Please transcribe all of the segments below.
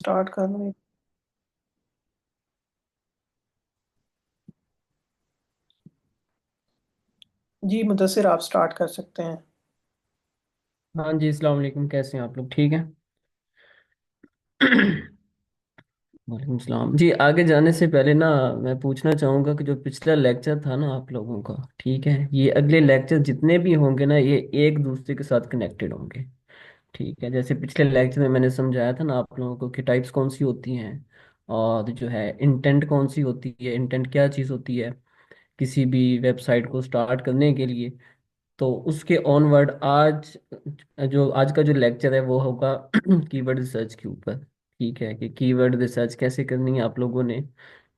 Start कर रहे हैं। जी मुदस्सिर, आप स्टार्ट कर सकते हैं। हाँ जी, अस्सलाम वालेकुम। कैसे हैं आप लोग? ठीक है। वालेकुम सलाम जी। आगे जाने से पहले ना मैं पूछना चाहूँगा कि जो पिछला लेक्चर था ना आप लोगों का, ठीक है, ये अगले लेक्चर जितने भी होंगे ना ये एक दूसरे के साथ कनेक्टेड होंगे। ठीक है, जैसे पिछले लेक्चर में मैंने समझाया था ना आप लोगों को कि टाइप्स कौन सी होती हैं और जो है इंटेंट कौन सी होती है, इंटेंट क्या चीज़ होती है किसी भी वेबसाइट को स्टार्ट करने के लिए। तो उसके ऑनवर्ड आज जो आज का जो लेक्चर है वो होगा कीवर्ड रिसर्च के ऊपर। ठीक है, कि कीवर्ड रिसर्च कैसे करनी है आप लोगों ने,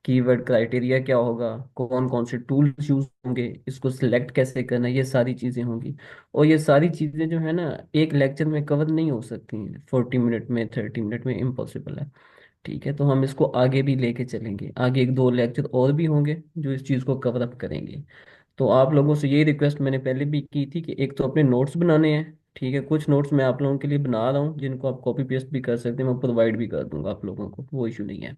कीवर्ड क्राइटेरिया क्या होगा, कौन कौन से टूल्स यूज होंगे, इसको सिलेक्ट कैसे करना है, ये सारी चीज़ें होंगी। और ये सारी चीज़ें जो है ना एक लेक्चर में कवर नहीं हो सकती हैं, 40 मिनट में 30 मिनट में इम्पॉसिबल है। ठीक है, तो हम इसको आगे भी लेके चलेंगे, आगे एक दो लेक्चर और भी होंगे जो इस चीज़ को कवर अप करेंगे। तो आप लोगों से यही रिक्वेस्ट मैंने पहले भी की थी कि एक तो अपने नोट्स बनाने हैं। ठीक है, कुछ नोट्स मैं आप लोगों के लिए बना रहा हूँ जिनको आप कॉपी पेस्ट भी कर सकते हैं, मैं प्रोवाइड भी कर दूंगा आप लोगों को, वो इशू नहीं है।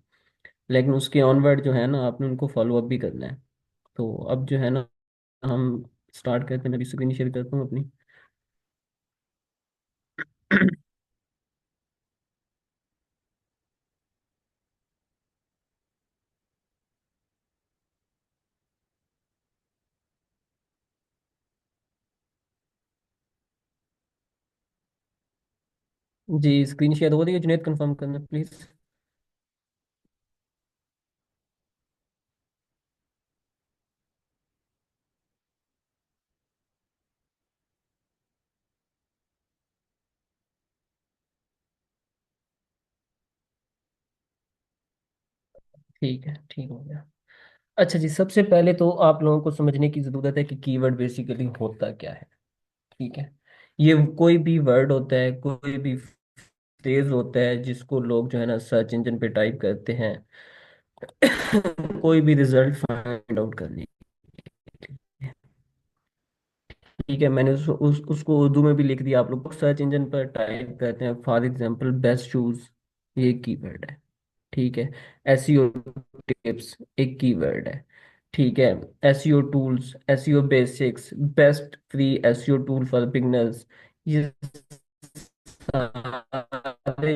लेकिन उसके ऑनवर्ड जो है ना आपने उनको फॉलो अप भी करना है। तो अब जो है ना हम स्टार्ट करते हैं। मैं भी स्क्रीन शेयर करता हूँ अपनी। जी स्क्रीन शेयर हो रही है जुनेद? कंफर्म करना प्लीज। ठीक है, ठीक हो गया। अच्छा जी, सबसे पहले तो आप लोगों को समझने की जरूरत है कि कीवर्ड बेसिकली होता क्या है। ठीक है, ये कोई भी वर्ड होता है, कोई भी फ्रेज होता है जिसको लोग जो है ना सर्च इंजन पे टाइप करते हैं कोई भी रिजल्ट फाइंड आउट करने के लिए। ठीक है, मैंने उसको उर्दू में भी लिख दिया। आप लोग सर्च इंजन पर टाइप करते हैं फॉर एग्जांपल बेस्ट शूज, ये कीवर्ड है। ठीक है, एसईओ टिप्स एक कीवर्ड है। ठीक है, SEO tools, SEO basics, best free SEO tool for beginners, ये सारे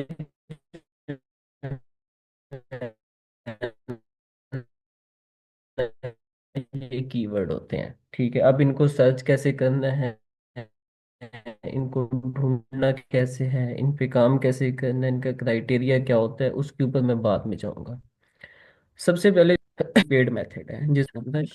ये कीवर्ड होते हैं। ठीक है, अब इनको सर्च कैसे करना है, इनको ढूंढना कैसे है, इन पे काम कैसे करना है, इनका क्राइटेरिया क्या होता है, उसके ऊपर मैं बाद में जाऊंगा। सबसे पहले पेड मेथड है जिसके अंदर।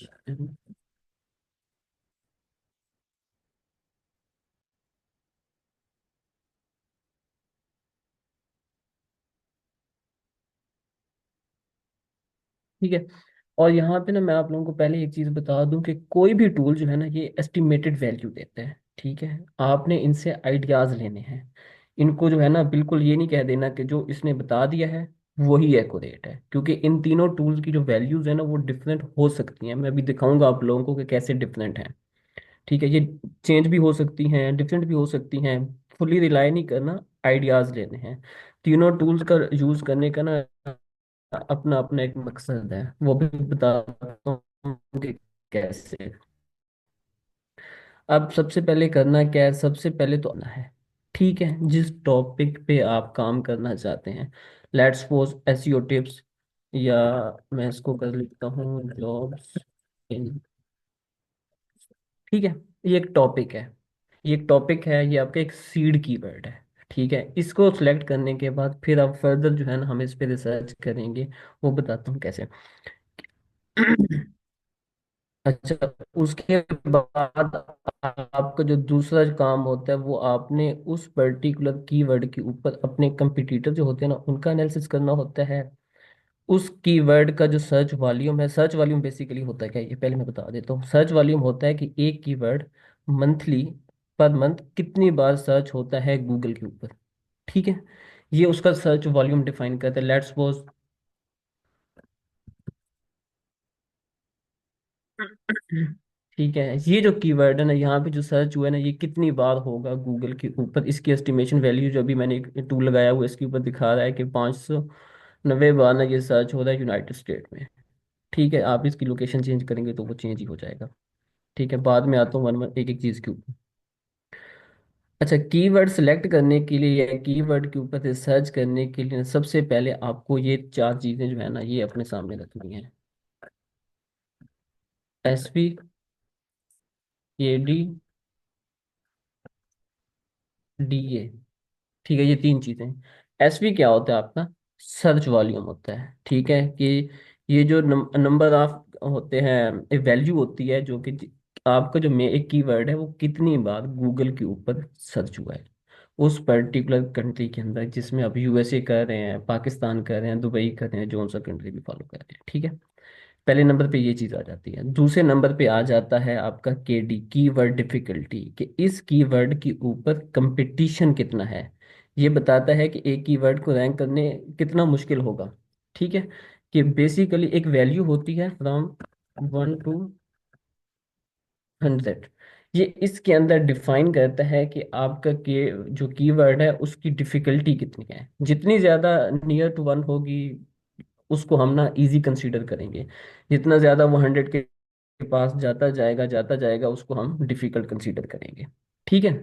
ठीक है, और यहाँ पे ना मैं आप लोगों को पहले एक चीज बता दूं कि कोई भी टूल जो है ना ये एस्टिमेटेड वैल्यू देता है। ठीक है, आपने इनसे आइडियाज लेने हैं। इनको जो है ना बिल्कुल ये नहीं कह देना कि जो इसने बता दिया है वही एक्यूरेट है, क्योंकि इन तीनों टूल्स की जो वैल्यूज है ना वो डिफरेंट हो सकती हैं। मैं अभी दिखाऊंगा आप लोगों को कि कैसे डिफरेंट हैं। ठीक है, ये चेंज भी हो सकती हैं, डिफरेंट भी हो सकती हैं। फुली रिलाई नहीं करना, आइडियाज लेने हैं। तीनों टूल्स का यूज करने का ना अपना अपना एक मकसद है, वो भी बताता हूँ कि कैसे। अब सबसे पहले करना क्या है, सबसे पहले तो आना है। ठीक है, जिस टॉपिक पे आप काम करना चाहते हैं, लेट्स सपोज एसईओ टिप्स, या मैं इसको कर लिखता हूँ जॉब्स इन। ठीक है, ये एक टॉपिक है, ये एक टॉपिक है, ये आपका एक सीड कीवर्ड है। ठीक है, इसको सिलेक्ट करने के बाद फिर आप फर्दर जो है ना हम इस पे रिसर्च करेंगे, वो बताता हूँ कैसे। अच्छा, उसके बाद आपका जो दूसरा काम होता है वो आपने उस पर्टिकुलर कीवर्ड के ऊपर अपने कंपटीटर जो होते हैं ना उनका एनालिसिस करना होता है। उस कीवर्ड का जो सर्च वॉल्यूम है, सर्च वॉल्यूम बेसिकली होता है क्या ये पहले मैं बता देता हूँ। सर्च वॉल्यूम होता है कि एक कीवर्ड मंथली, पर मंथ कितनी बार सर्च होता है गूगल के ऊपर। ठीक है, ये उसका सर्च वॉल्यूम डिफाइन करता है। लेट्स सपोज ठीक है, ये जो कीवर्ड है ना, यहाँ पे जो सर्च हुआ है ना, ये कितनी बार होगा गूगल के ऊपर, इसकी एस्टिमेशन वैल्यू जो अभी मैंने एक टूल लगाया हुआ है इसके ऊपर दिखा रहा है कि 590 बार ना ये सर्च हो रहा है यूनाइटेड स्टेट में। ठीक है, आप इसकी लोकेशन चेंज करेंगे तो वो चेंज ही हो जाएगा। ठीक है, बाद में आता हूँ वन वन एक एक चीज़ के ऊपर। अच्छा, कीवर्ड सेलेक्ट करने के लिए या कीवर्ड के ऊपर रिसर्च करने के लिए सबसे पहले आपको ये चार चीज़ें जो है ना ये अपने सामने रखनी है। S P, A D, D A. ठीक है, ये तीन चीजें। एसवी क्या होता है आपका? सर्च वॉल्यूम होता है। ठीक है, कि ये जो नंबर ऑफ होते हैं, एक वैल्यू होती है जो कि आपका जो मे एक कीवर्ड है वो कितनी बार गूगल के ऊपर सर्च हुआ है उस पर्टिकुलर कंट्री के अंदर, जिसमें आप यूएसए कर रहे हैं, पाकिस्तान कर रहे हैं, दुबई कर रहे हैं, जो सा कंट्री भी फॉलो कर रहे हैं। ठीक है, पहले नंबर पे ये चीज आ जाती है। दूसरे नंबर पे आ जाता है आपका केडी, कीवर्ड डिफिकल्टी, कि इस कीवर्ड के ऊपर कंपटीशन कितना है। ये बताता है कि एक कीवर्ड को रैंक करने कितना मुश्किल होगा। ठीक है, कि बेसिकली एक वैल्यू होती है फ्रॉम 1 to 100। ये इसके अंदर डिफाइन करता है कि आपका के जो कीवर्ड है उसकी डिफिकल्टी कितनी है। जितनी ज्यादा नियर टू वन होगी उसको हम ना इजी कंसीडर करेंगे, जितना ज्यादा वो 100 के पास जाता जाएगा उसको हम डिफिकल्ट कंसीडर करेंगे। ठीक है,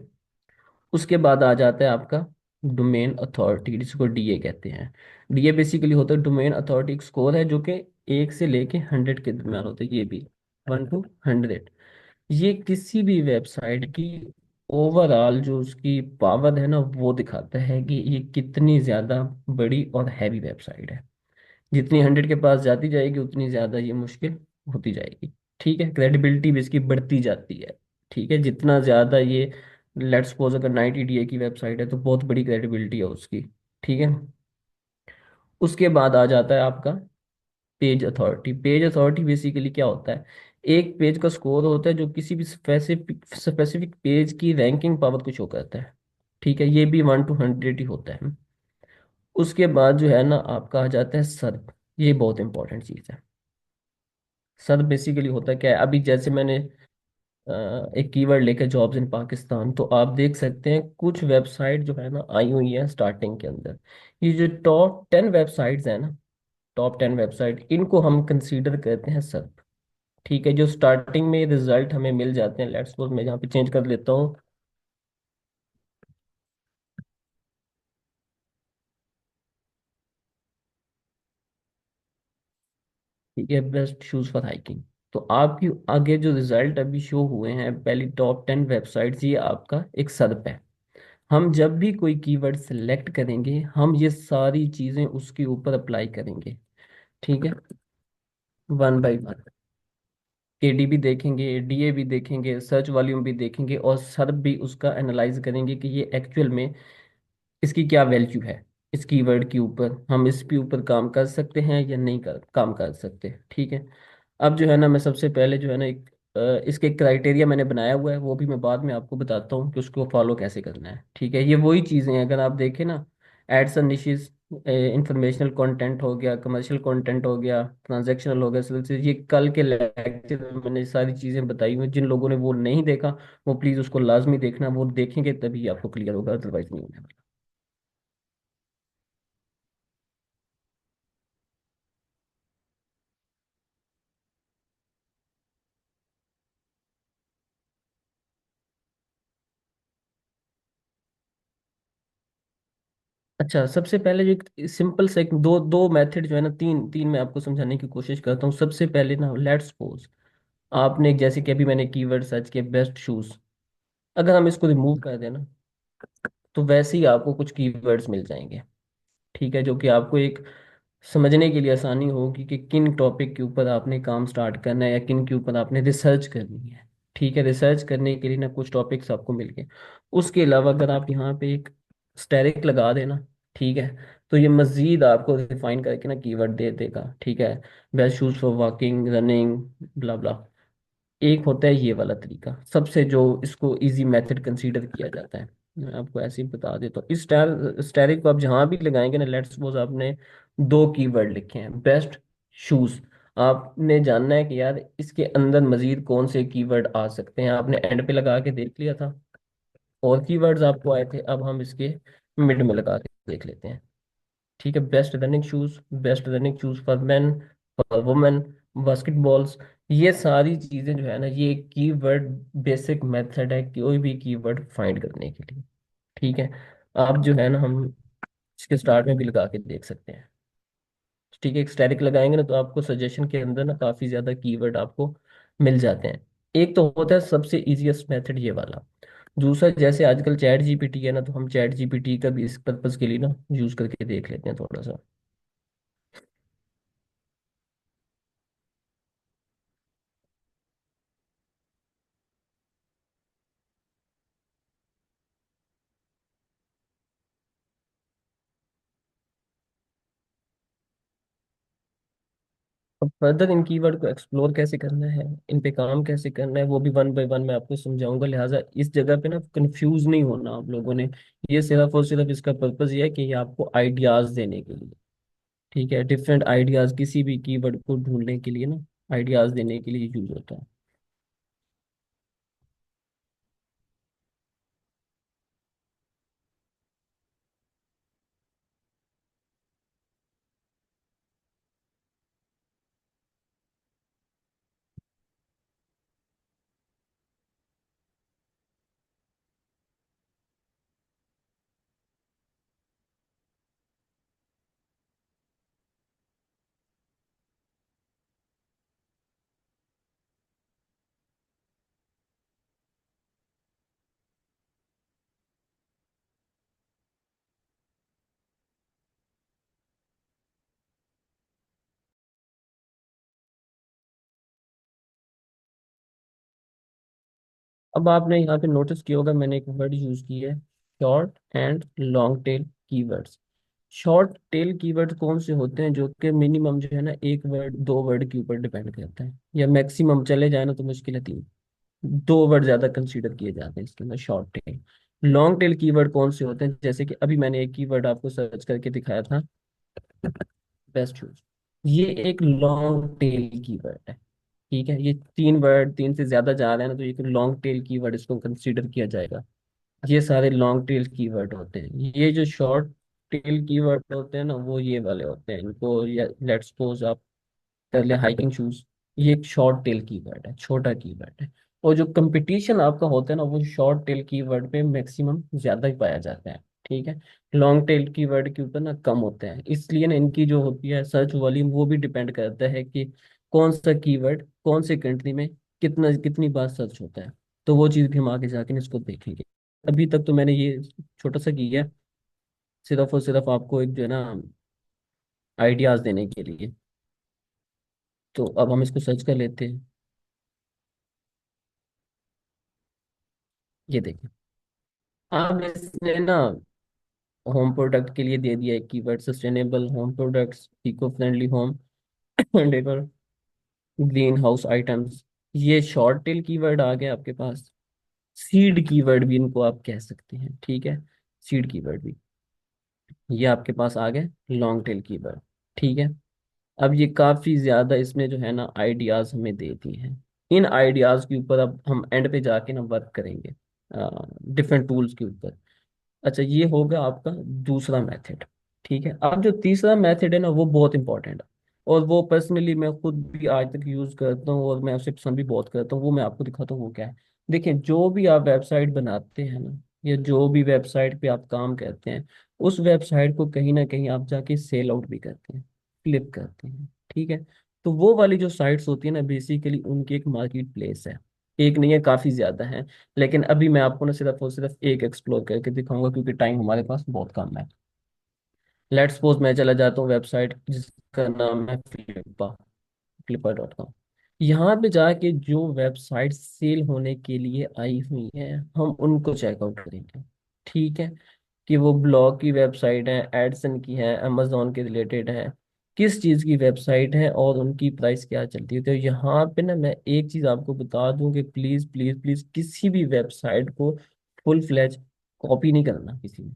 उसके बाद आ जाता है आपका डोमेन अथॉरिटी, जिसको डीए कहते हैं। डीए बेसिकली होता है डोमेन अथॉरिटी स्कोर है, जो कि 1 से लेके 100 के दरम्यान होता है। ये भी 1 to 100। ये किसी भी वेबसाइट की ओवरऑल जो उसकी पावर है ना वो दिखाता है कि ये कितनी ज्यादा बड़ी और हैवी वेबसाइट है। जितनी 100 के पास जाती जाएगी उतनी ज्यादा ये मुश्किल होती जाएगी। ठीक है, क्रेडिबिलिटी भी इसकी बढ़ती जाती है। ठीक है, जितना ज्यादा ये, लेट्स सपोज अगर 90 डीए की वेबसाइट है तो बहुत बड़ी क्रेडिबिलिटी है उसकी। ठीक है, उसके बाद आ जाता है आपका page authority. Page authority basically क्या होता है? एक पेज का स्कोर होता है जो किसी भी स्पेसिफिक पेज की रैंकिंग पावर को शो करता है। ठीक है, ये भी 1 to 100 ही होता है। उसके बाद जो है ना आपका आ जाता है सर्प। ये बहुत इंपॉर्टेंट चीज़ है। सर बेसिकली होता क्या है, अभी जैसे मैंने एक कीवर्ड लेके जॉब्स इन पाकिस्तान, तो आप देख सकते हैं कुछ वेबसाइट जो है ना आई हुई है स्टार्टिंग के अंदर। ये जो टॉप 10 वेबसाइट्स हैं ना, टॉप 10 वेबसाइट, इनको हम कंसीडर करते हैं सर। ठीक है, जो स्टार्टिंग में रिजल्ट हमें मिल जाते हैं, लेट्स सपोज मैं यहाँ पे चेंज कर लेता हूँ। ठीक है, बेस्ट शूज फॉर हाइकिंग। तो आपकी आगे जो रिजल्ट अभी शो हुए हैं पहली टॉप 10 वेबसाइट्स, ये आपका एक सर्प है। हम जब भी कोई कीवर्ड सेलेक्ट करेंगे हम ये सारी चीजें उसके ऊपर अप्लाई करेंगे। ठीक है, वन बाय वन केडी भी देखेंगे, डीए भी देखेंगे, सर्च वॉल्यूम भी देखेंगे, और सर्फ भी उसका एनालाइज करेंगे कि ये एक्चुअल में इसकी क्या वैल्यू है। इस कीवर्ड के ऊपर हम इस पे ऊपर काम कर सकते हैं या नहीं कर काम कर सकते। ठीक है, अब जो है ना मैं सबसे पहले जो है ना एक इसके क्राइटेरिया मैंने बनाया हुआ है, वो भी मैं बाद में आपको बताता हूँ कि उसको फॉलो कैसे करना है। ठीक है, ये वही चीज़ें हैं, अगर आप देखें ना, ads and niches, informational content हो गया, कमर्शियल कंटेंट हो गया, ट्रांजैक्शनल हो गया, services, ये कल के लेक्चर में मैंने सारी चीज़ें बताई हुई हैं। जिन लोगों ने वो नहीं देखा वो प्लीज़ उसको लाजमी देखना, वो देखेंगे तभी आपको क्लियर होगा, अदरवाइज नहीं होने वाला। अच्छा, सबसे पहले जो एक सिंपल से एक दो दो मेथड जो है ना, तीन तीन मैं आपको समझाने की कोशिश करता हूँ। सबसे पहले ना, लेट्स सपोज आपने जैसे कि अभी मैंने कीवर्ड सर्च किया बेस्ट शूज, अगर हम इसको रिमूव कर देना तो वैसे ही आपको कुछ कीवर्ड्स मिल जाएंगे। ठीक है, जो कि आपको एक समझने के लिए आसानी होगी कि किन टॉपिक के ऊपर आपने काम स्टार्ट करना है या किन के ऊपर आपने रिसर्च करनी है। ठीक है, रिसर्च करने के लिए ना कुछ टॉपिक्स आपको मिल गए। उसके अलावा अगर आप यहाँ पे एक स्टेरिक लगा देना, ठीक है, तो ये मजीद आपको रिफाइन करके ना कीवर्ड दे देगा। ठीक है, best shoes for walking, running, blah blah. एक होता है ये वाला तरीका, सबसे जो इसको इजी मेथड कंसीडर किया जाता है। मैं आपको ऐसे ही बता देता हूँ, इस स्टैरिक को आप जहां भी लगाएंगे ना, लेट्स सपोज आपने दो कीवर्ड लिखे हैं बेस्ट शूज, आपने जानना है कि यार इसके अंदर मजीद कौन से कीवर्ड आ सकते हैं, आपने एंड पे लगा के देख लिया था और कीवर्ड्स आपको आए थे, अब हम इसके मिड में लगा के देख लेते हैं। ठीक है, best running shoes for main, for women, basketballs, ये सारी चीजें जो है ना, ये कीवर्ड बेसिक मेथड है कोई भी कीवर्ड फाइंड करने के लिए। ठीक है, आप जो है ना, हम इसके स्टार्ट में भी लगा के देख सकते हैं। ठीक है, एक स्टैटिक लगाएंगे ना तो आपको सजेशन के अंदर ना काफी ज्यादा कीवर्ड आपको मिल जाते हैं। एक तो होता है सबसे इजीएस्ट मेथड ये वाला। दूसरा, जैसे आजकल चैट जीपीटी है ना, तो हम चैट जीपीटी का भी इस पर्पज के लिए ना यूज करके देख लेते हैं थोड़ा सा। अब फर्दर इन कीवर्ड को एक्सप्लोर कैसे करना है, इन पे काम कैसे करना है, वो भी वन बाय वन मैं आपको समझाऊंगा। लिहाजा इस जगह पे ना कंफ्यूज नहीं होना आप लोगों ने। ये सिर्फ और सिर्फ इसका पर्पज ये है कि ये आपको आइडियाज देने के लिए, ठीक है, डिफरेंट आइडियाज किसी भी कीवर्ड को ढूंढने के लिए ना, आइडियाज देने के लिए यूज होता है। अब आपने यहाँ पे नोटिस किया होगा मैंने एक वर्ड यूज किया है, short and long tail keywords. Short tail keyword कौन से होते हैं, जो कि मिनिमम जो है ना एक वर्ड दो वर्ड के ऊपर डिपेंड करता है, या मैक्सिमम चले जाए ना तो मुश्किल है तीन, दो वर्ड ज्यादा कंसीडर किए जाते हैं इसके अंदर short tail. Long tail keyword कौन से होते हैं, जैसे कि अभी मैंने एक कीवर्ड आपको सर्च करके दिखाया था, बेस्ट शूज। ये एक लॉन्ग टेल कीवर्ड है। ठीक है, ये तीन वर्ड, तीन से ज्यादा जा रहे हैं ना तो ये लॉन्ग टेल कीवर्ड इसको कंसीडर किया जाएगा। ये सारे लॉन्ग टेल कीवर्ड होते हैं। ये जो शॉर्ट टेल कीवर्ड होते हैं ना, वो ये वाले होते हैं, इनको लेट्स सपोज आप कर ले हाइकिंग शूज, ये एक शॉर्ट टेल कीवर्ड है, छोटा कीवर्ड है। और जो कंपटीशन आपका होता है ना, वो शॉर्ट टेल कीवर्ड पे मैक्सिमम ज्यादा ही पाया जाता है। ठीक है, लॉन्ग टेल कीवर्ड के ऊपर ना कम होते हैं, इसलिए ना इनकी जो होती है सर्च वॉल्यूम वो भी डिपेंड करता है कि कौन सा कीवर्ड कौन से कंट्री में कितना कितनी बार सर्च होता है। तो वो चीज़ भी हम आगे जाके ना इसको देखेंगे। अभी तक तो मैंने ये छोटा सा किया है, सिर्फ और सिर्फ आपको एक जो है ना आइडियाज देने के लिए। तो अब हम इसको सर्च कर लेते हैं। ये देखिए, अब इसने ना होम प्रोडक्ट के लिए दे दिया है keyword, sustainable home products, eco friendly home decor, green house items. ये शॉर्ट टेल कीवर्ड आ गया आपके पास। सीड कीवर्ड भी इनको आप कह सकते हैं। ठीक है, सीड कीवर्ड भी ये आपके पास आ गए लॉन्ग टेल कीवर्ड। ठीक है, अब ये काफी ज्यादा इसमें जो है ना आइडियाज हमें देती हैं। इन आइडियाज के ऊपर अब हम एंड पे जाके ना वर्क करेंगे डिफरेंट टूल्स के ऊपर। अच्छा, ये होगा आपका दूसरा मेथड। ठीक है, अब जो तीसरा मेथड है ना वो बहुत इंपॉर्टेंट है, और वो पर्सनली मैं खुद भी आज तक यूज करता हूँ और मैं उसे पसंद भी बहुत करता हूँ। वो मैं आपको दिखाता हूँ वो क्या है। देखिए, जो भी आप वेबसाइट बनाते हैं ना, या जो भी वेबसाइट पे आप काम करते हैं, उस वेबसाइट को कहीं ना कहीं आप जाके सेल आउट भी करते हैं, फ्लिप करते हैं। ठीक है, तो वो वाली जो साइट्स होती है ना, बेसिकली उनकी एक मार्केट प्लेस है। एक नहीं है, काफी ज्यादा है। लेकिन अभी मैं आपको ना सिर्फ और सिर्फ एक एक्सप्लोर करके दिखाऊंगा, क्योंकि टाइम हमारे पास बहुत कम है। लेट्स सपोज मैं चला जाता हूँ वेबसाइट जिसका नाम है flippa.com। यहाँ पे जाके जो वेबसाइट सेल होने के लिए आई हुई है, हम उनको चेकआउट करेंगे। ठीक है, कि वो ब्लॉग की वेबसाइट है, एडसन की है, अमेजोन के रिलेटेड है, किस चीज़ की वेबसाइट है और उनकी प्राइस क्या चलती है। तो यहाँ पे ना मैं एक चीज़ आपको बता दूं कि प्लीज़ प्लीज़ प्लीज़ किसी भी वेबसाइट को फुल फ्लैज कॉपी नहीं करना किसी ने।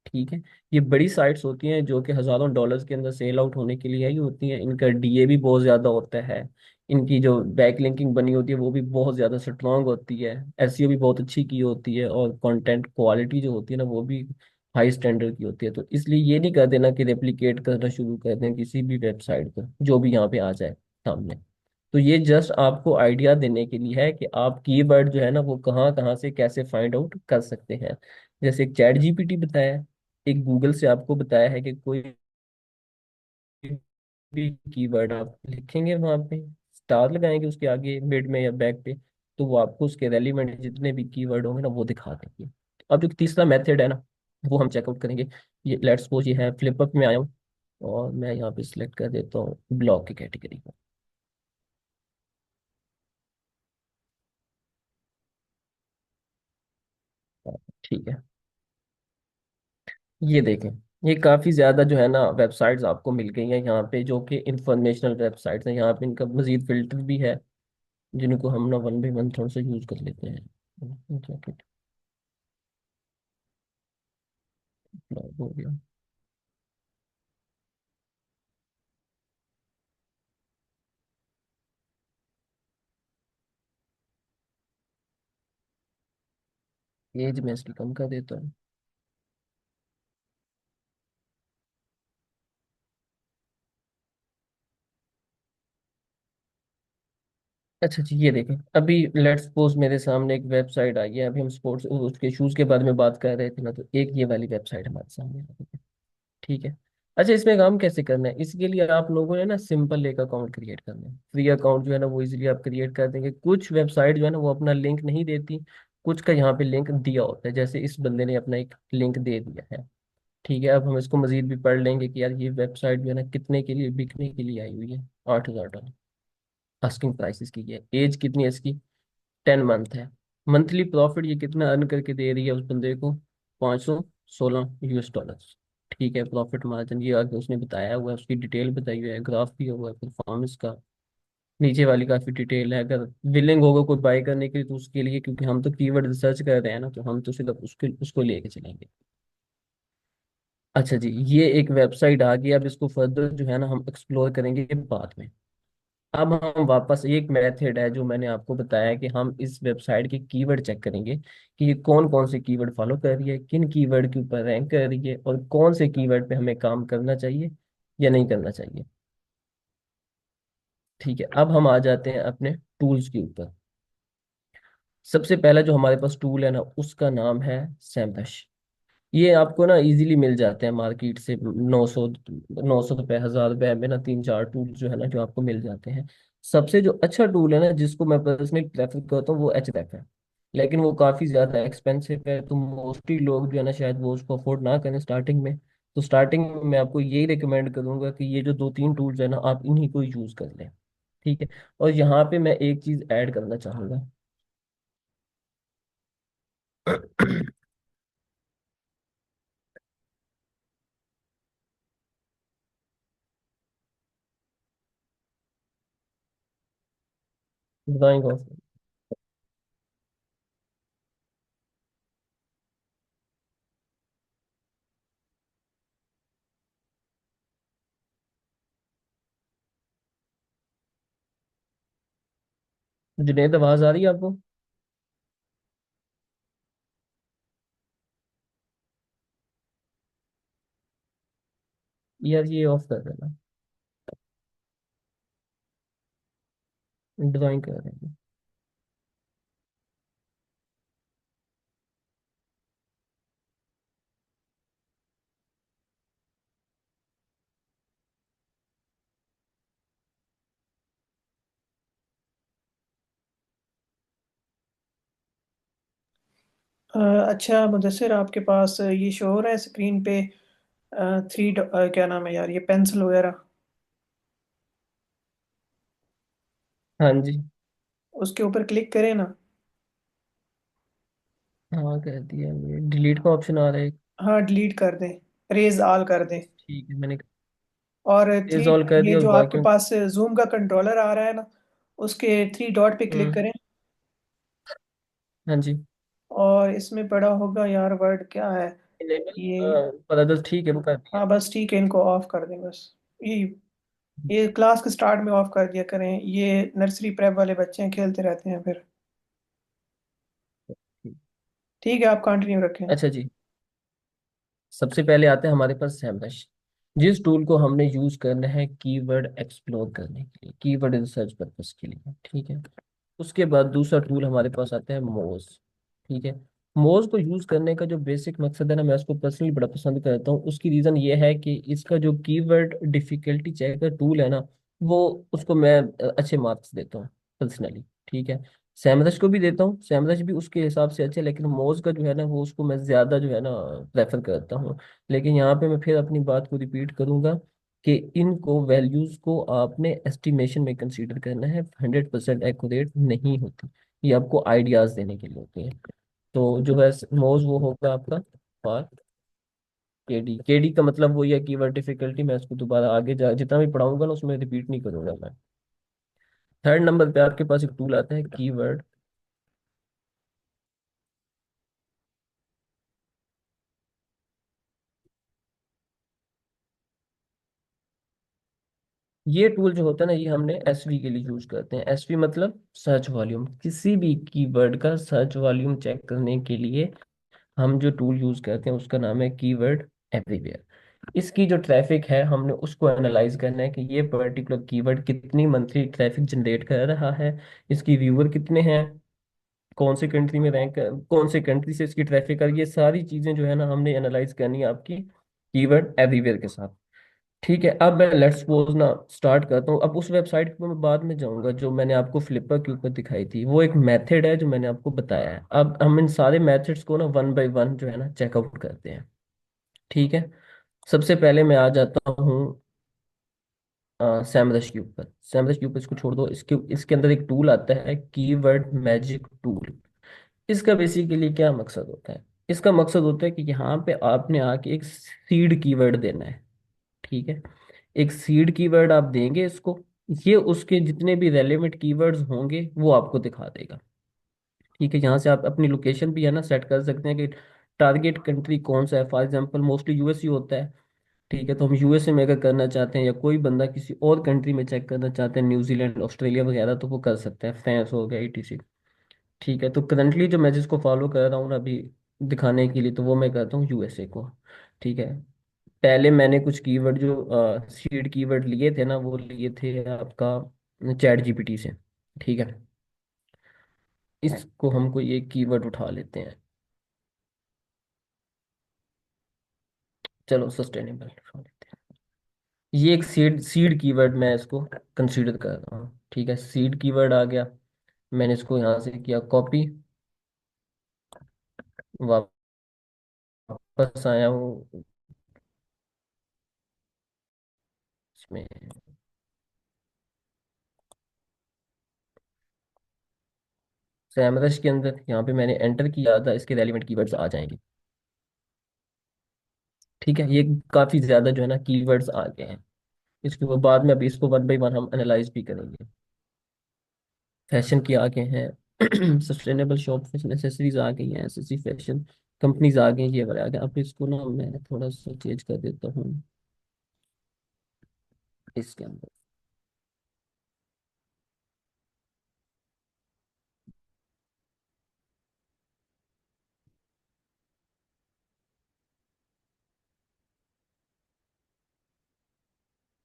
ठीक है। ये बड़ी साइट्स होती हैं जो कि हजारों डॉलर्स के अंदर सेल आउट होने के लिए ही होती हैं। इनका डीए भी बहुत ज्यादा होता है। इनकी जो बैक लिंकिंग बनी होती है वो भी बहुत ज्यादा स्ट्रांग होती है। एसईओ भी बहुत अच्छी की होती है, और कंटेंट क्वालिटी जो होती है ना वो भी हाई स्टैंडर्ड की होती है। तो इसलिए ये नहीं कर देना कि रेप्लिकेट करना शुरू कर दें किसी भी वेबसाइट को जो भी यहाँ पे आ जाए सामने। तो ये जस्ट आपको आइडिया देने के लिए है कि आप कीवर्ड जो है ना वो कहाँ कहाँ से कैसे फाइंड आउट कर सकते हैं। जैसे एक चैट जीपीटी बताया, एक गूगल से आपको बताया है कि कोई भी कीवर्ड आप लिखेंगे वहां पे, स्टार लगाएंगे उसके आगे मिड में या बैक पे, तो वो आपको उसके रेलिवेंट जितने भी कीवर्ड होंगे ना वो दिखा देंगे। अब जो तीसरा मेथड है ना वो हम चेकआउट करेंगे। ये लेट्स सपोज ये है फ्लिपअप में आया हूँ, और मैं यहाँ पे सिलेक्ट कर देता हूँ ब्लॉग की कैटेगरी को। ठीक है, ये देखें, ये काफ़ी ज़्यादा जो है ना वेबसाइट्स आपको मिल गई हैं यहाँ पे जो कि इंफॉर्मेशनल वेबसाइट्स हैं। यहाँ पे इनका मजीद फिल्टर भी है जिनको हम ना वन बाई वन थोड़ा सा यूज़ कर लेते हैं। जैकेट हो गया। एज में इसकी कम कर देता हूँ। अच्छा जी, ये देखें, अभी लेट्स सपोज मेरे सामने एक वेबसाइट आई है। अभी हम स्पोर्ट्स उसके शूज़ के बारे में बात कर रहे थे ना, तो एक ये वाली वेबसाइट हमारे सामने आई है। ठीक है। अच्छा, इसमें काम कैसे करना है, इसके लिए आप लोगों ने ना सिंपल एक अकाउंट क्रिएट करना है। फ्री अकाउंट जो है ना वो इजीली आप क्रिएट कर देंगे। कुछ वेबसाइट जो है ना वो अपना लिंक नहीं देती, कुछ का यहाँ पे लिंक दिया होता है। जैसे इस बंदे ने अपना एक लिंक दे दिया है। ठीक है, अब हम इसको मजीद भी पढ़ लेंगे कि यार ये वेबसाइट जो है ना कितने के लिए बिकने के लिए आई हुई है। $8,000 आस्किंग प्राइस की है। एज कितनी है इसकी, 10 मंथ है। मंथली प्रॉफिट ये कितना अर्न करके दे रही है उस बंदे को, $516। ठीक है, प्रॉफिट मार्जिन ये आगे उसने बताया हुआ है, उसकी डिटेल बताई हुई है, ग्राफ भी हुआ है परफॉर्मेंस का। नीचे वाली काफी डिटेल है। अगर विलिंग होगा कोई बाय करने के लिए तो उसके लिए, क्योंकि हम तो कीवर्ड रिसर्च कर रहे हैं ना, तो हम तो सिर्फ उसके उसको लेके चलेंगे। अच्छा जी, ये एक वेबसाइट आ गई। अब इसको फर्दर जो है ना हम एक्सप्लोर करेंगे बाद में। अब हम वापस, एक मेथड है जो मैंने आपको बताया कि हम इस वेबसाइट के कीवर्ड चेक करेंगे कि ये कौन कौन से कीवर्ड फॉलो कर रही है, किन कीवर्ड के ऊपर रैंक कर रही है, और कौन से कीवर्ड पे हमें काम करना चाहिए या नहीं करना चाहिए। ठीक है, अब हम आ जाते हैं अपने टूल्स के ऊपर। सबसे पहला जो हमारे पास टूल है ना उसका नाम है सैम्पश। ये आपको ना इजीली मिल जाते हैं मार्केट से। 900 रुपये, 1,000 रुपये में ना तीन चार टूल जो है ना जो आपको मिल जाते हैं। सबसे जो अच्छा टूल है ना जिसको मैं पर्सनली प्रेफर करता हूँ वो एचरेफ है। लेकिन वो काफ़ी ज़्यादा एक्सपेंसिव है, तो मोस्टली लोग जो है ना शायद वो उसको अफोर्ड ना करें स्टार्टिंग में। तो स्टार्टिंग में मैं आपको यही रिकमेंड करूंगा कि ये जो दो तीन टूल्स है ना आप इन्हीं को यूज़ कर लें। ठीक है। और यहाँ पे मैं एक चीज़ ऐड करना चाहूँगा। Drying of. जुनेद, आवाज़ आ रही है आपको? यार ये ऑफ कर देना। ड्राइंग कर रहे हैं। अच्छा मुदस्सिर, आपके पास ये शो हो रहा है स्क्रीन पे? क्या नाम है यार, ये पेंसिल वगैरह, हाँ जी। उसके ऊपर क्लिक करें ना। हाँ कह दिया, ये डिलीट का ऑप्शन आ रहा है। हाँ, डिलीट कर दें, रेज ऑल कर दें। ठीक है, मैंने और थ्री, रिजॉल्व कर ये दिया और जो आपके बाकियों। पास जूम का कंट्रोलर आ रहा है ना, उसके थ्री डॉट पे क्लिक हम्म। करें। हाँ जी। और इसमें पड़ा होगा यार, वर्ड क्या है, इनेबल ये पर अदर्स, ठीक है, वो कर दिया। हाँ बस ठीक है, इनको ऑफ कर दें बस। ये ये क्लास के स्टार्ट में ऑफ कर दिया करें, ये नर्सरी प्रेप वाले बच्चे हैं, खेलते रहते हैं फिर। ठीक है, आप कंटिन्यू रखें। अच्छा जी, सबसे पहले आते हैं हमारे पास सैमरश, जिस टूल को हमने यूज करना है कीवर्ड एक्सप्लोर करने के लिए, कीवर्ड रिसर्च पर्पस के लिए, ठीक है। उसके बाद दूसरा टूल हमारे पास आता है मोज, ठीक है। मोज को यूज करने का जो बेसिक मकसद है ना, मैं उसको पर्सनली बड़ा पसंद करता हूँ। उसकी रीजन ये है कि इसका जो कीवर्ड डिफिकल्टी चेक का टूल है ना, वो उसको मैं अच्छे मार्क्स देता हूँ पर्सनली, ठीक है। सैमरश को भी देता हूँ, सैमरश भी उसके हिसाब से अच्छे, लेकिन मोज का जो है ना, वो उसको मैं ज्यादा जो है ना प्रेफर करता हूँ। लेकिन यहाँ पे मैं फिर अपनी बात को रिपीट करूंगा कि इनको वैल्यूज को आपने एस्टिमेशन में कंसीडर करना है, 100% एक्यूरेट नहीं होती, ये आपको आइडियाज देने के लिए होती है। तो जो है मोज वो होगा आपका फॉर केडी। केडी का मतलब वही है कीवर्ड डिफिकल्टी, मैं इसको दोबारा आगे जा जितना भी पढ़ाऊंगा ना उसमें रिपीट नहीं करूंगा मैं। थर्ड नंबर पे आपके पास एक टूल आता है कीवर्ड। ये टूल जो होता है ना, ये हमने एसवी के लिए यूज करते हैं। एसवी मतलब सर्च वॉल्यूम, किसी भी कीवर्ड का सर्च वॉल्यूम चेक करने के लिए हम जो टूल यूज करते हैं उसका नाम है कीवर्ड एवरीवेयर। इसकी जो ट्रैफिक है हमने उसको एनालाइज करना है कि ये पर्टिकुलर कीवर्ड कितनी मंथली ट्रैफिक जनरेट कर रहा है, इसकी व्यूअर कितने हैं, कौन से कंट्री में रैंक, कौन से कंट्री से इसकी ट्रैफिक है, ये सारी चीजें जो है ना हमने एनालाइज करनी है आपकी कीवर्ड एवरीवेयर के साथ। ठीक है, अब मैं लेट्स सपोज ना स्टार्ट करता हूँ। अब उस वेबसाइट पे मैं बाद में जाऊंगा जो मैंने आपको फ्लिपर के ऊपर दिखाई थी, वो एक मेथड है जो मैंने आपको बताया है। अब हम इन सारे मेथड्स को ना वन बाय वन जो है ना चेकआउट करते हैं, ठीक है। सबसे पहले मैं आ जाता हूँ सैमरश के ऊपर। सैमरश के ऊपर इसको छोड़ दो, इसके इसके अंदर एक टूल आता है कीवर्ड मैजिक टूल। इसका बेसिकली क्या मकसद होता है? इसका मकसद होता है कि यहाँ पे आपने आके एक सीड कीवर्ड देना है, ठीक है। एक सीड कीवर्ड आप देंगे इसको, ये उसके जितने भी रेलेवेंट कीवर्ड्स होंगे वो आपको दिखा देगा, ठीक है। यहाँ से आप अपनी लोकेशन भी है ना सेट कर सकते हैं कि टारगेट कंट्री कौन सा है। फॉर एग्जांपल मोस्टली यूएस ही होता है, ठीक है। तो हम यूएसए में अगर करना चाहते हैं या कोई बंदा किसी और कंट्री में चेक करना चाहते हैं, न्यूजीलैंड ऑस्ट्रेलिया वगैरह, तो वो कर सकते हैं, फ्रांस हो गया ईटीसी, ठीक है। तो करंटली जो मैं जिसको फॉलो कर रहा हूँ ना अभी दिखाने के लिए, तो वो मैं करता हूँ यूएसए को, ठीक है। पहले मैंने कुछ कीवर्ड जो सीड कीवर्ड लिए थे ना, वो लिए थे आपका चैट जीपीटी से, ठीक है। इसको हम कोई एक कीवर्ड उठा लेते हैं, चलो सस्टेनेबल उठा लेते हैं। ये एक सीड सीड कीवर्ड मैं इसको कंसीडर कर रहा हूँ, ठीक है। सीड कीवर्ड आ गया, मैंने इसको यहाँ से किया कॉपी, वापस आया हूँ इसमें, सैमरश के अंदर यहाँ पे मैंने एंटर किया था, इसके रेलिवेंट कीवर्ड्स आ जाएंगे, ठीक है। ये काफी ज्यादा जो है ना कीवर्ड्स आ गए हैं। इसके बाद में अभी इसको वन बाई वन हम एनालाइज भी करेंगे। फैशन के आ गए हैं सस्टेनेबल शॉप नेसेसरीज आ गई हैं, एसएससी फैशन कंपनीज आ गई हैं, ये वाले आ गए। अब इसको ना मैं थोड़ा सा चेंज कर देता हूँ इसके अंदर।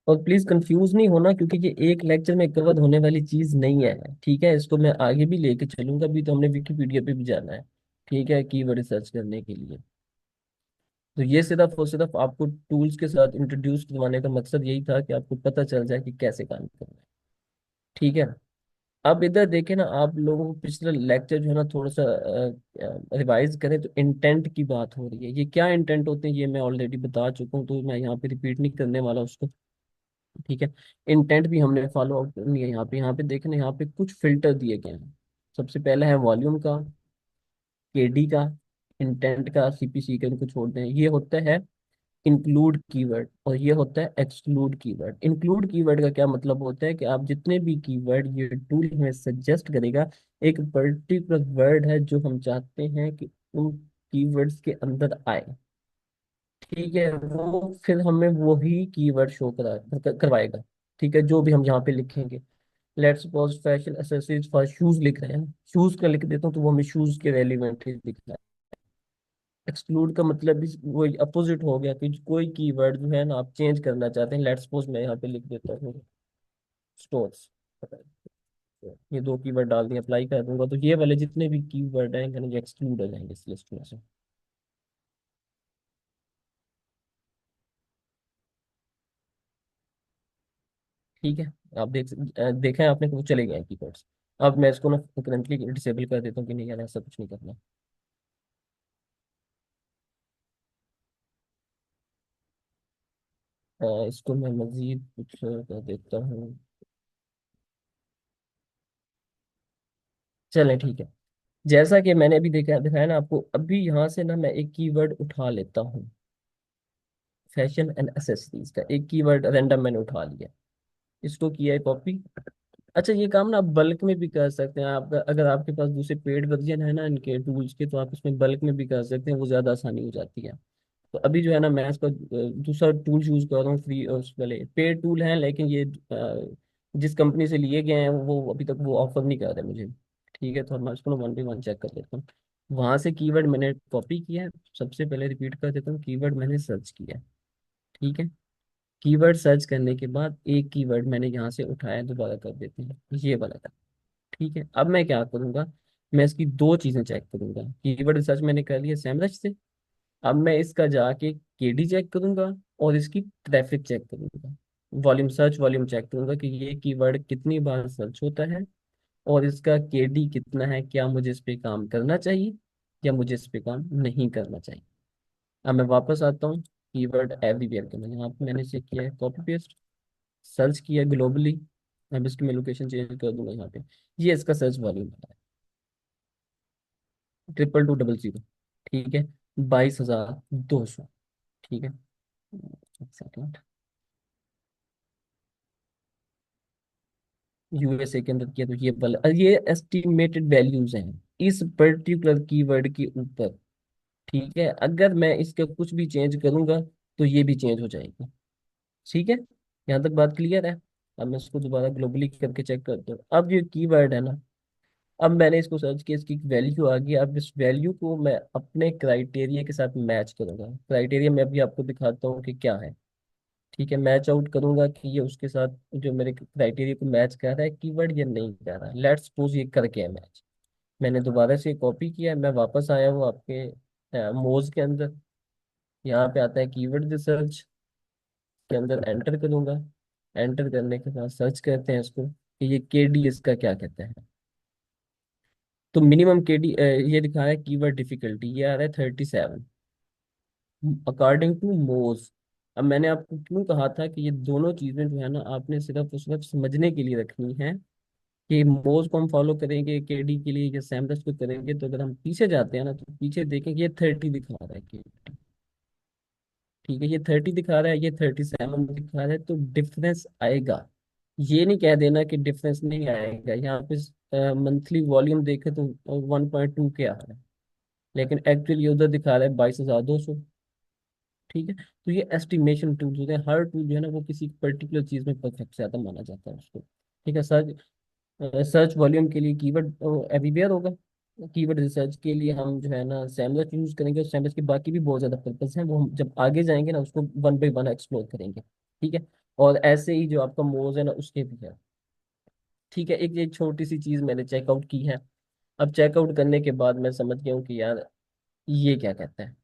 और प्लीज कंफ्यूज नहीं होना, क्योंकि ये एक लेक्चर में कवर होने वाली चीज नहीं है, ठीक है। इसको मैं आगे भी लेके चलूंगा, भी तो हमने विकिपीडिया पे भी जाना है, ठीक है, कीवर्ड रिसर्च करने के लिए। तो ये सिर्फ और सिर्फ आपको टूल्स के साथ इंट्रोड्यूस करवाने का मकसद यही था कि आपको पता चल जाए कि कैसे काम करना है, ठीक है। अब इधर देखें ना, आप लोगों को पिछला लेक्चर जो है ना थोड़ा सा रिवाइज करें, तो इंटेंट की बात हो रही है। ये क्या इंटेंट होते हैं ये मैं ऑलरेडी बता चुका हूँ, तो मैं यहाँ पे रिपीट नहीं करने वाला उसको, ठीक है। इंटेंट भी हमने फॉलो आउट करनी है। यहाँ पे देखें ना, यहाँ पे कुछ फिल्टर दिए गए हैं। सबसे पहला है वॉल्यूम का, केडी का, इंटेंट का, सीपीसी का, इनको छोड़ दें। ये होता है इंक्लूड कीवर्ड और ये होता है एक्सक्लूड कीवर्ड। इंक्लूड कीवर्ड का क्या मतलब होता है कि आप जितने भी कीवर्ड ये टूल हमें सजेस्ट करेगा, एक पर्टिकुलर वर्ड है जो हम चाहते हैं कि उन कीवर्ड्स के अंदर आए, ठीक है, वो फिर हमें वही कीवर्ड शो करवाएगा। ठीक है, जो भी हम यहाँ पे लिखेंगे। Let's suppose fashion accessories for shoes लिख रहे हैं, शूज का लिख देता हूँ तो वो हमें शूज के रेलिवेंट ही दिख रहा है। एक्सक्लूड का मतलब भी वही अपोजिट हो गया कि कोई कीवर्ड जो है ना आप चेंज करना चाहते हैं। लेट्स सपोज मैं यहाँ पे लिख देता हूँ स्टोर्स, ये दो कीवर्ड डाल दिए, अप्लाई कर दूंगा तो ये वाले जितने भी कीवर्ड हैं ये एक्सक्लूड हो जाएंगे इस लिस्ट में से। ठीक है, आप देखें आपने, तो चले गए कीवर्ड्स। अब मैं इसको ना करंटली डिसेबल कर देता हूँ कि नहीं यार ऐसा कुछ नहीं करना। इसको मैं मजीद कुछ कर देता हूँ। चलें ठीक है, जैसा कि मैंने अभी देखा दिखाया ना आपको, अभी यहाँ से ना मैं एक कीवर्ड उठा लेता हूँ। फैशन एंड एसेसरीज का एक कीवर्ड रैंडम मैंने उठा लिया, इसको किया है कॉपी। अच्छा, ये काम ना आप बल्क में भी कर सकते हैं। आप अगर आपके पास दूसरे पेड वर्जन है ना इनके टूल्स के, तो आप इसमें बल्क में भी कर सकते हैं, वो ज़्यादा आसानी हो जाती है। तो अभी जो है ना मैं इसका दूसरा टूल यूज़ कर रहा हूँ, फ्री उस वाले पेड टूल हैं, लेकिन ये जिस कंपनी से लिए गए हैं वो अभी तक वो ऑफर नहीं कर रहे मुझे। ठीक है, तो मैं इसको वन बाई वन चेक कर लेता हूँ। वहाँ से कीवर्ड मैंने कॉपी किया है, सबसे पहले रिपीट कर देता हूँ, कीवर्ड मैंने सर्च किया है। ठीक है, कीवर्ड सर्च करने के बाद एक कीवर्ड मैंने यहाँ से उठाया, दोबारा कर देते हैं ये वाला था। ठीक है, अब मैं क्या करूँगा, मैं इसकी दो चीज़ें चेक करूंगा। कीवर्ड रिसर्च मैंने कर लिया सैमरज से, अब मैं इसका जाके केडी चेक करूंगा और इसकी ट्रैफिक चेक करूंगा। वॉल्यूम सर्च वॉल्यूम चेक करूंगा कि ये कीवर्ड कितनी बार सर्च होता है और इसका केडी कितना है, क्या मुझे इस पे काम करना चाहिए या मुझे इस पे काम नहीं करना चाहिए। अब मैं वापस आता हूँ कीवर्ड एवरीवेयर के में, यहाँ पे मैंने इसे किया है कॉपी पेस्ट, सर्च किया ग्लोबली। अब इसकी मैं लोकेशन चेंज कर दूंगा यहाँ पे। ये इसका सर्च वॉल्यूम है, 22200। ठीक है, 22,200। ठीक है, एक सेकंड। यूएसए के अंदर किया तो ये एस्टिमेटेड वैल्यूज हैं इस पर्टिकुलर कीवर्ड के ऊपर। ठीक है, अगर मैं इसका कुछ भी चेंज करूंगा तो ये भी चेंज हो जाएगी। ठीक है, यहाँ तक बात क्लियर है। अब मैं इसको दोबारा ग्लोबली करके चेक करता हूँ। अब ये कीवर्ड है ना, अब मैंने इसको सर्च किया, इसकी वैल्यू आ गई। अब इस वैल्यू को मैं अपने क्राइटेरिया के साथ मैच करूंगा। क्राइटेरिया मैं अभी आपको दिखाता हूँ कि क्या है। ठीक है, मैच आउट करूंगा कि ये उसके साथ जो मेरे क्राइटेरिया को मैच कर रहा है कीवर्ड या नहीं कर रहा है। लेट्स सपोज ये करके है मैच। मैंने दोबारा से कॉपी किया, मैं वापस आया हूँ आपके मोज के अंदर। यहाँ पे आता है कीवर्ड रिसर्च के अंदर, एंटर करूंगा। एंटर करने के बाद सर्च करते हैं इसको कि ये केडी इसका क्या कहता है। तो मिनिमम केडी ये दिखा रहा है कीवर्ड डिफिकल्टी, ये आ रहा है 37 अकॉर्डिंग टू मोज। अब मैंने आपको क्यों कहा था कि ये दोनों चीजें जो है ना आपने सिर्फ उस वक्त समझने के लिए रखनी है कि मोज को हम फॉलो करेंगे केडी के लिए या सैमरस को करेंगे। तो अगर हम पीछे जाते हैं ना तो पीछे देखेंगे ये 30 दिखा रहा है केडी। ठीक है, ये 30 दिखा रहा है, ये 37 दिखा रहा है, तो डिफरेंस आएगा। ये नहीं कह देना कि डिफरेंस नहीं आएगा। यहाँ पे मंथली वॉल्यूम देखे तो 1.2 के आ रहा है, लेकिन एक्चुअली उधर दिखा रहा है 22,200। ठीक है, तो ये एस्टिमेशन टूल्स होते हैं, हर टूल जो है ना वो किसी पर्टिकुलर चीज में परफेक्ट से ज्यादा माना जाता है उसको। ठीक है, सर्च वॉल्यूम के लिए कीवर्ड एवरीवेयर होगा। कीवर्ड रिसर्च के लिए हम जो है ना सैमरस यूज करेंगे, और सैमरस के बाकी भी बहुत ज्यादा पर्पस हैं, वो हम जब आगे जाएंगे ना उसको वन बाई वन एक्सप्लोर करेंगे। ठीक है, और ऐसे ही जो आपका मोज है ना उसके भी है। ठीक है, एक छोटी सी चीज मैंने चेकआउट की है। अब चेकआउट करने के बाद मैं समझ गया हूँ कि यार ये क्या कहता है,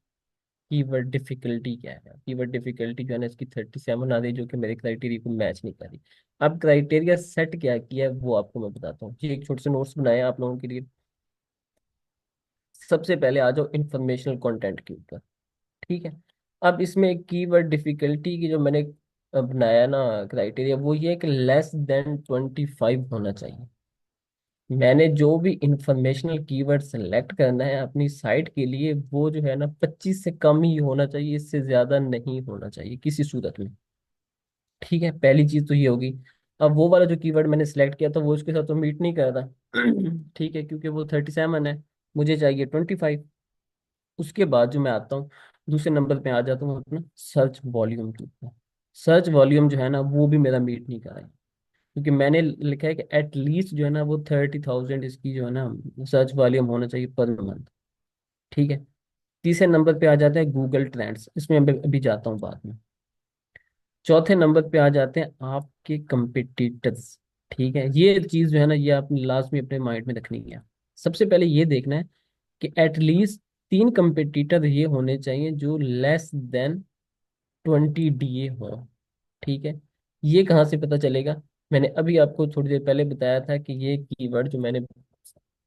कीवर्ड डिफिकल्टी क्या है। कीवर्ड डिफिकल्टी जो है ना इसकी 37 आ रही, जो कि मेरे क्राइटेरिया को मैच नहीं कर रही। अब क्राइटेरिया सेट क्या किया है वो आपको मैं बताता हूँ। ये एक छोटे से नोट्स बनाए हैं आप लोगों के लिए। सबसे पहले आ जाओ इंफॉर्मेशनल कंटेंट के ऊपर। ठीक है, अब इसमें कीवर्ड डिफिकल्टी की जो मैंने बनाया ना क्राइटेरिया, वो ये है कि लेस देन 25 होना चाहिए। मैंने जो भी इंफॉर्मेशनल कीवर्ड सेलेक्ट करना है अपनी साइट के लिए, वो जो है ना 25 से कम ही होना चाहिए, इससे ज्यादा नहीं होना चाहिए किसी सूरत में। ठीक है, पहली चीज तो ये होगी। अब वो वाला जो कीवर्ड मैंने सेलेक्ट किया था वो उसके साथ तो मीट नहीं कर रहा। ठीक है, क्योंकि वो 37 है, मुझे चाहिए 25। उसके बाद जो मैं आता हूँ दूसरे नंबर पे आ जाता हूँ अपना सर्च वॉल्यूम के ऊपर। सर्च वॉल्यूम जो है ना वो भी मेरा मीट नहीं कर रहा है, क्योंकि मैंने लिखा है कि एटलीस्ट जो है ना वो 30,000 इसकी जो है ना सर्च वॉल्यूम होना चाहिए पर मंथ। ठीक है। तीसरे नंबर पे आ जाता है गूगल ट्रेंड्स, इसमें मैं अभी जाता हूँ बाद में। चौथे नंबर पे आ जाते हैं आपके कंपिटिटर्स। ठीक है, ये चीज जो है ना ये आपने लाजमी अपने माइंड में रखनी है। सबसे पहले ये देखना है कि एटलीस्ट तीन कंपिटिटर ये होने चाहिए जो लेस देन 20 DA हो। ठीक है। ये कहाँ से पता चलेगा? मैंने अभी आपको थोड़ी देर पहले बताया था कि ये कीवर्ड जो मैंने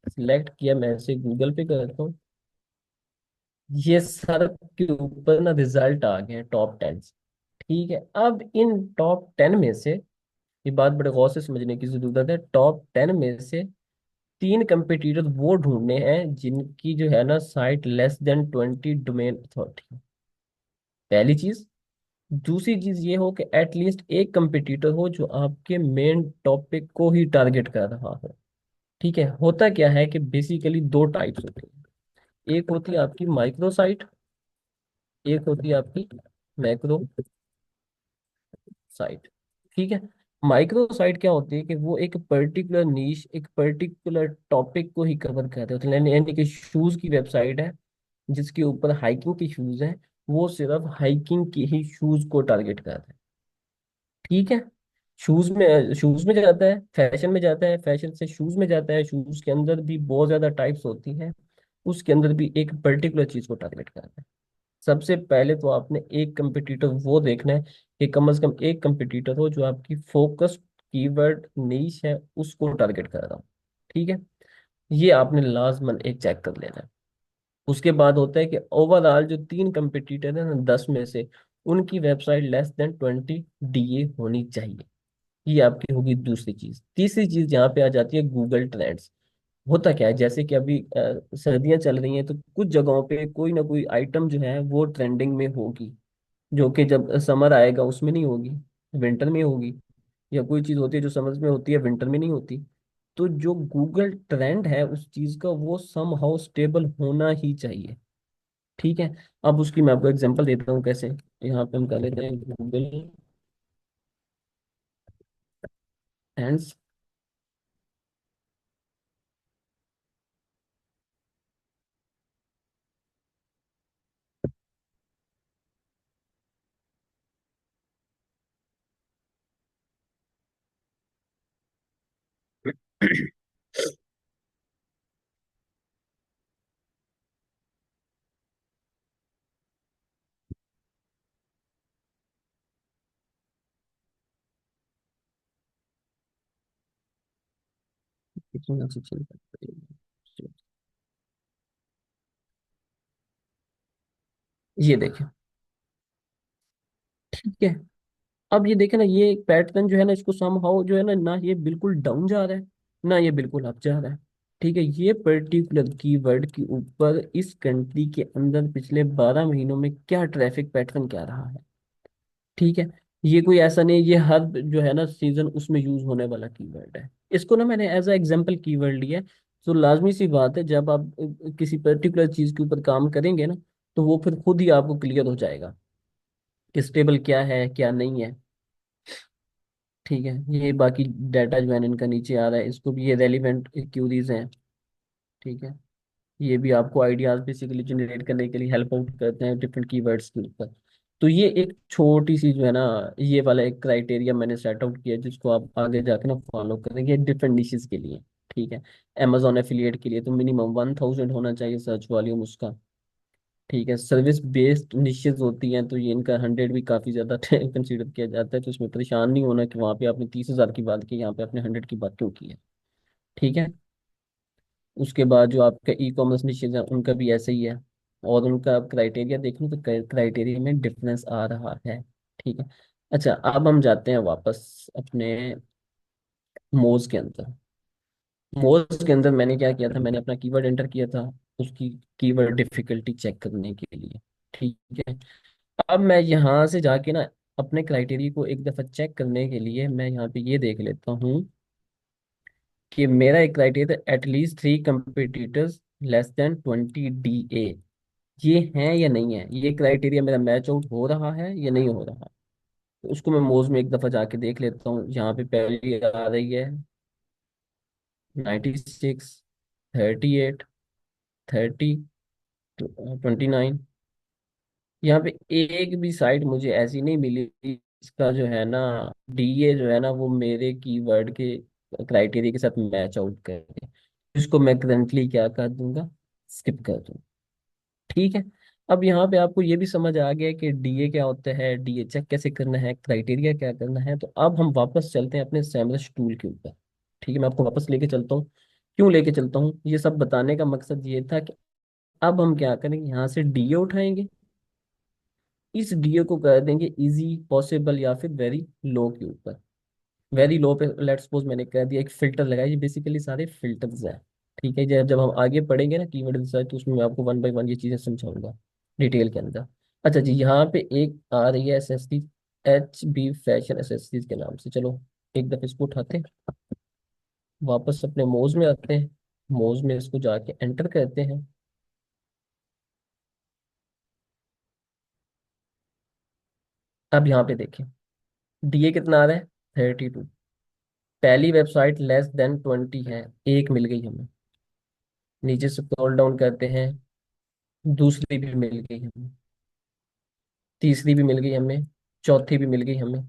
सिलेक्ट किया, मैं इसे गूगल पे करता हूँ, ये सर के ऊपर ना रिजल्ट आ गए टॉप 10। ठीक है, अब इन टॉप 10 में से, ये बात बड़े गौर से समझने की जरूरत है, टॉप 10 में से तीन कंपिटिटर वो ढूंढने हैं जिनकी जो है ना site less than 20 domain authority. पहली चीज। दूसरी चीज ये हो कि एटलीस्ट एक कंपिटिटर हो जो आपके मेन टॉपिक को ही टारगेट कर रहा हो। ठीक है, होता क्या है कि बेसिकली दो टाइप्स होते हैं। एक होती है आपकी माइक्रो साइट, एक होती है आपकी मैक्रो साइट। ठीक है। माइक्रो साइट क्या होती है कि वो एक पर्टिकुलर नीश, एक पर्टिकुलर टॉपिक को ही कवर करते होते हैं, यानी कि शूज की वेबसाइट है जिसके ऊपर हाइकिंग के शूज हैं, वो सिर्फ हाइकिंग के ही शूज को टारगेट करते हैं। ठीक है। शूज में जाता है, फैशन में जाता है, फैशन से शूज में जाता है, शूज के अंदर भी बहुत ज्यादा टाइप्स होती हैं, उसके अंदर भी एक पर्टिकुलर चीज को टारगेट करता है। सबसे पहले तो आपने एक कंपटीटर वो देखना है कि कम से कम एक कंपटीटर हो जो आपकी फोकस कीवर्ड नीश है उसको टारगेट कर रहा हो। ठीक है। ये आपने लाजमन एक चेक कर लेना है। उसके बाद होता है कि ओवरऑल जो तीन कंपटीटर है ना 10 में से, उनकी वेबसाइट लेस देन 20 DA होनी चाहिए। ये आपकी होगी दूसरी चीज। तीसरी चीज यहाँ पे आ जाती है गूगल ट्रेंड्स। होता क्या है, जैसे कि अभी सर्दियां चल रही हैं तो कुछ जगहों पे कोई ना कोई आइटम जो है वो ट्रेंडिंग में होगी, जो कि जब समर आएगा उसमें नहीं होगी, विंटर में होगी। या कोई चीज होती है जो समर में होती है विंटर में नहीं होती। तो जो गूगल ट्रेंड है उस चीज का वो सम हाउ स्टेबल होना ही चाहिए। ठीक है। अब उसकी मैं आपको एग्जांपल देता हूँ कैसे। यहाँ पे हम कर लेते हैं गूगल ट्रेंड्स। ये देखें। ठीक है। अब ये देखें ना, ये पैटर्न जो है ना इसको समहाउ जो है ना ये बिल्कुल डाउन जा रहा है, ना ये बिल्कुल अप जा रहा है। ठीक है, ये पर्टिकुलर कीवर्ड के ऊपर इस कंट्री के अंदर पिछले 12 महीनों में क्या ट्रैफिक पैटर्न क्या रहा है। ठीक है। ये कोई ऐसा नहीं, ये हर जो है ना सीजन उसमें यूज होने वाला कीवर्ड है। इसको ना मैंने एज अ एग्जांपल कीवर्ड लिया है। तो लाजमी सी बात है जब आप किसी पर्टिकुलर चीज के ऊपर काम करेंगे ना, तो वो फिर खुद ही आपको क्लियर हो जाएगा कि स्टेबल क्या है क्या नहीं है। ठीक है, ये बाकी डाटा जो है इनका नीचे आ रहा है, इसको भी ये रेलिवेंट क्यूरीज हैं। ठीक है। ये भी आपको आइडियाज बेसिकली जनरेट करने के लिए हेल्प आउट करते हैं डिफरेंट कीवर्ड्स के ऊपर। तो ये एक छोटी सी जो है ना ये वाला एक क्राइटेरिया मैंने सेट आउट किया जिसको आप आगे जाके ना फॉलो करेंगे डिफरेंट डिशेस के लिए। ठीक है। अमेजोन एफिलिएट के लिए तो मिनिमम 1000 होना चाहिए सर्च वॉल्यूम उसका। ठीक है। सर्विस बेस्ड निशेज होती हैं तो ये इनका 100 भी काफ़ी ज़्यादा कंसीडर किया जाता है, तो इसमें परेशान नहीं होना कि वहाँ पे आपने 30,000 की बात की, यहाँ पे आपने 100 की बात क्यों की है। ठीक है। उसके बाद जो आपका ई कॉमर्स निशेज है उनका भी ऐसे ही है, और उनका क्राइटेरिया देख लो तो क्राइटेरिया में डिफरेंस आ रहा है। ठीक है। अच्छा, अब हम जाते हैं वापस अपने मोज के अंदर। मोज के अंदर मैंने क्या किया था, मैंने अपना कीवर्ड एंटर किया था उसकी कीवर्ड डिफिकल्टी चेक करने के लिए। ठीक है। अब मैं यहाँ से जाके ना अपने क्राइटेरिया को एक दफा चेक करने के लिए मैं यहाँ पे ये देख लेता हूँ कि मेरा एक criteria at least 3 competitors less than 20 DA। ये है या नहीं है, ये क्राइटेरिया मेरा मैच आउट हो रहा है या नहीं हो रहा। तो उसको मैं मोज में एक दफा जाके देख लेता हूँ। यहाँ पे पहली आ रही है 96, 38, 30, 29। यहाँ पे एक भी साइट मुझे ऐसी नहीं मिली इसका जो है ना डीए जो है ना वो मेरे कीवर्ड के क्राइटेरिया के साथ मैच आउट करे। इसको मैं करंटली क्या कर दूंगा, स्किप कर दूंगा। ठीक है। अब यहाँ पे आपको ये भी समझ आ गया कि डीए क्या होता है, डीए चेक कैसे करना है, क्राइटेरिया क्या करना है। तो अब हम वापस चलते हैं अपने सैमरस टूल के ऊपर। ठीक है, मैं आपको वापस लेके चलता हूँ। क्यों लेके चलता हूँ, ये सब बताने का मकसद ये था कि अब हम क्या करेंगे, यहाँ से डीए उठाएंगे, इस डीए को कर देंगे इजी, पॉसिबल या फिर वेरी लो के ऊपर। वेरी लो पे लेट्स सपोज मैंने कह दिया एक फिल्टर लगाया, ये बेसिकली सारे फिल्टर्स हैं। ठीक है, जब जब हम आगे पढ़ेंगे ना कीवर्ड रिसर्च, तो उसमें मैं आपको वन बाय वन ये चीजें समझाऊंगा डिटेल के अंदर। अच्छा जी, यहाँ पे एक आ रही है एसएससी, HB फैशन एसेसरीज के नाम से। चलो एक दफे इसको उठाते हैं, वापस अपने मोज में आते हैं, मोज में इसको जाके एंटर करते हैं। अब यहाँ पे देखें डीए कितना आ रहा है, 32। पहली वेबसाइट लेस देन 20 है, एक मिल गई हमें। नीचे स्क्रॉल डाउन करते हैं, दूसरी भी मिल गई हमें, तीसरी भी मिल गई हमें, चौथी भी मिल गई हमें।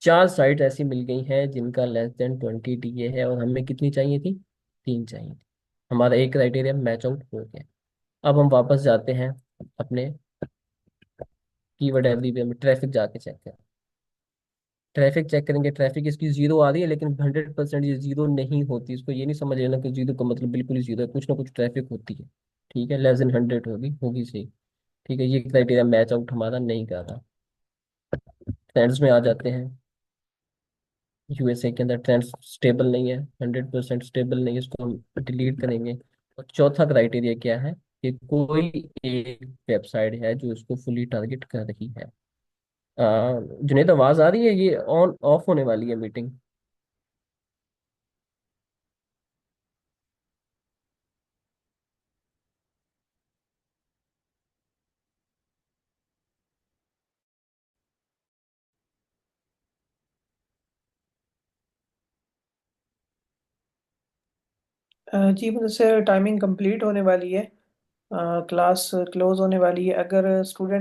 चार साइट ऐसी मिल गई हैं जिनका लेस देन 20 डीए है, और हमें कितनी चाहिए थी, तीन चाहिए थी। हमारा एक क्राइटेरिया मैच आउट हो गया। अब हम वापस जाते हैं अपने कीवर्ड एवरीवेयर में, ट्रैफिक जाके चेक करें। ट्रैफिक चेक करेंगे, ट्रैफिक इसकी जीरो आ रही है, लेकिन 100% ये जीरो नहीं होती। इसको ये नहीं समझ लेना कि जीरो का मतलब बिल्कुल ही जीरो है, कुछ ना कुछ ट्रैफिक होती है। ठीक है, लेस देन 100 होगी, होगी सही। ठीक है, ये क्राइटेरिया मैच आउट हमारा नहीं कर रहा। ट्रेंड्स में आ जाते हैं। यूएसए के अंदर ट्रेंड्स स्टेबल नहीं है, 100% स्टेबल नहीं है, इसको हम डिलीट करेंगे। और चौथा क्राइटेरिया क्या है, कि कोई एक वेबसाइट है जो इसको फुली टारगेट कर रही है। जुनेद आवाज आ रही है, ये ऑन ऑफ होने वाली है मीटिंग। जी मुझसे टाइमिंग कंप्लीट होने वाली है, क्लास क्लोज होने वाली है। अगर स्टूडेंट